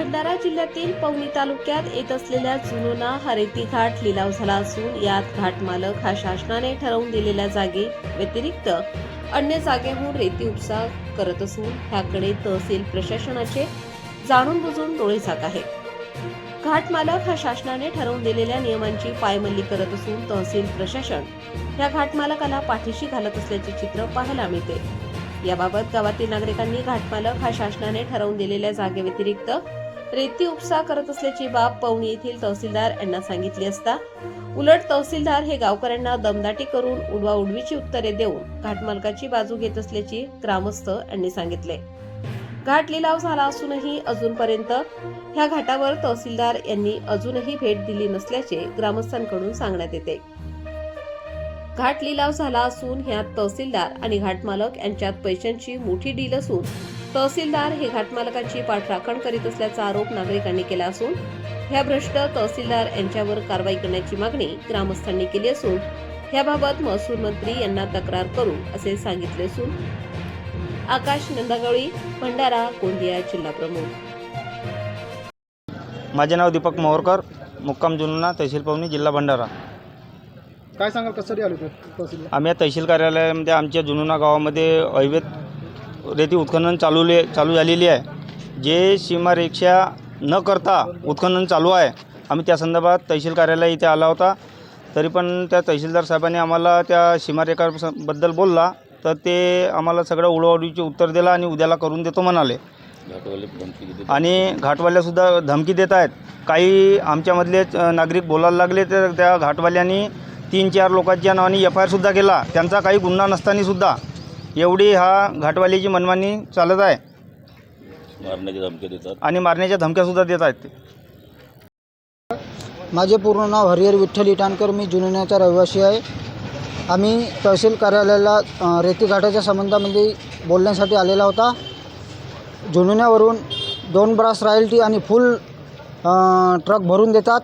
भंडारा जिल्ह्यातील पवनी तालुक्यात येत असलेल्या जुनोना हा रेती घाट लिलाव झाला असून यात घाट मालक हा शासनाने ठरवून दिलेल्या जागे व्यतिरिक्त अन्य जागेहून रेती उपसा करत असून ह्याकडे तहसील प्रशासनाचे जाणून बुजून डोळे झाक आहे। घाट मालक हा शासनाने ठरवून दिलेल्या नियमांची पायमल्ली करत असून तहसील प्रशासन या घाट मालकाला पाठीशी घालत असल्याचे चित्र पाहायला मिळते। याबाबत गावातील नागरिकांनी घाटमालक हा शासनाने ठरवून दिलेल्या जागे व्यतिरिक्त रेती उपसा करत असल्याची बाब पवनी येथील तहसीलदार यांना सांगितली असता उलट तहसीलदार हे गावकऱ्यांना दमदाटी करून उडवाउडवीची उत्तरे देऊन घाटमालकाची बाजू घेत असल्याची ग्रामस्थ यांनी सांगितले। घाट लिलाव झाला असूनही अजूनपर्यंत ह्या घाटावर तहसीलदार यांनी अजूनही भेट दिली नसल्याचे ग्रामस्थांकडून सांगण्यात येते। घाट लिलाव झाला असून ह्यात तहसीलदार आणि घाटमालक यांच्यात पैशांची मोठी डील असून तहसीलदार हे घाटमालकाची पाठराखण करीत असल्याचा आरोप नागरिकांनी केला असून ह्या भ्रष्ट तहसीलदार यांच्यावर कारवाई करण्याची मागणी ग्रामस्थांनी केली असून ह्याबाबत महसूल मंत्री यांना तक्रार करू असे सांगितले असून आकाश नंदागवळी, भंडारा, गोंदिया जिल्हा प्रमुख। माझे नाव दीपक मोहरकर, मुक्काम जुनोना, तहसील पवनी, जिल्हा भंडारा। काय सांगाल कशासाठी आलो तहसील? आम्ही तहसील कार्यालयामध्ये आमच्या जुनोना गावामध्ये अवैध रेती उत्खनन चालू झालेली आहे। जे सीमारेषा न करता उत्खनन चालू आहे। आम्ही त्या संदर्भात तहसील कार्यालय इथे आला होता, तरी पण त्या तहसीलदार साहेबांनी आम्हाला त्या सीमारेषाबद्दल बोलला तर ते आम्हाला सगळं उडवाउडवीचे उत्तर दिला आणि उद्याला करून देतो म्हणाले। आणि घाटवाल्यासुद्धा धमकी देत आहेत। काही आमच्यामधले नागरिक बोलायला लागले तर त्या घाटवाल्यांनी 3-4 लोकांच्या नावाने FIR सुद्धा केला। त्यांचा काही गुन्हा नसताना सुद्धा एवढी हा घाटवाल्याची मनमानी चालत आहे। मारण्याची धमकी देतात आणि मारण्याच्या धमक्या सुद्धा देत आहेत ते। माझे पूर्ण नाव हरिहर विठ्ठल इटानकर, मी जुनोन्याचा रहिवासी आहे। आम्ही तहसील कार्यालयाला रेती घाटाच्या संबंधामध्ये बोलण्यासाठी आलेला होता। जुनोन्यावरून 2 ब्रास रॉयल्टी आणि फुल ट्रक भरून देतात,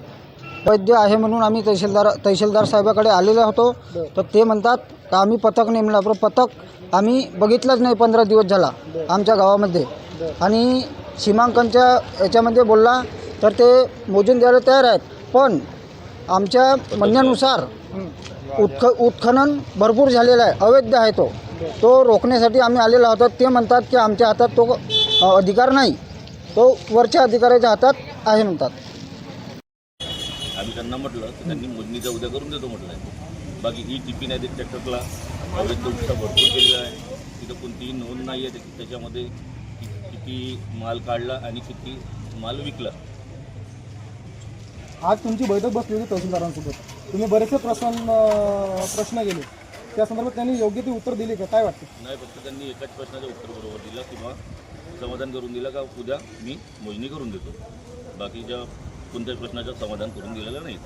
वैद्य आहे म्हणून आम्ही तहसीलदार साहेबाकडे आलेलो होतो। तर ते म्हणतात का आम्ही पथक नेमला, पण पथक आम्ही बघितलंच नाही 15 दिवस झाला आमच्या गावामध्ये। आणि सीमांकनच्या याच्यामध्ये बोलला तर ते मोजून द्यायला तयार आहेत, पण आमच्या म्हणण्यानुसार उत्खनन भरपूर झालेलं आहे, अवैध आहे तो रोखण्यासाठी आम्ही आलेलो होतो। ते म्हणतात की आमच्या हातात तो अधिकार नाही, तो वरच्या अधिकाऱ्याच्या हातात आहे म्हणतात। आम्ही त्यांना म्हटलं तर त्यांनी मोजणीचा उद्या करून देतो म्हटलं आहे। बाकी ही टिपी नाही देत ट्रॅक्टरला, अवैध उपसा भरपूर केलेला आहे। तिथं कोणतीही नोंद नाही आहे त्याच्यामध्ये किती माल काढला आणि किती माल विकला। आज तुमची बैठक बसली होती तहसीलदारांसोबत, तुम्ही बरेचसे प्रश्न केले, त्या संदर्भात त्यांनी योग्य ती उत्तर दिली का, काय वाटतं? नाही, फक्त त्यांनी एकाच प्रश्नाचं उत्तर बरोबर दिलं किंवा समाधान करून दिलं का उद्या मी मोजणी करून देतो। बाकीच्या कोणत्याच प्रश्नाचं समाधान करून दिलेलं नाही।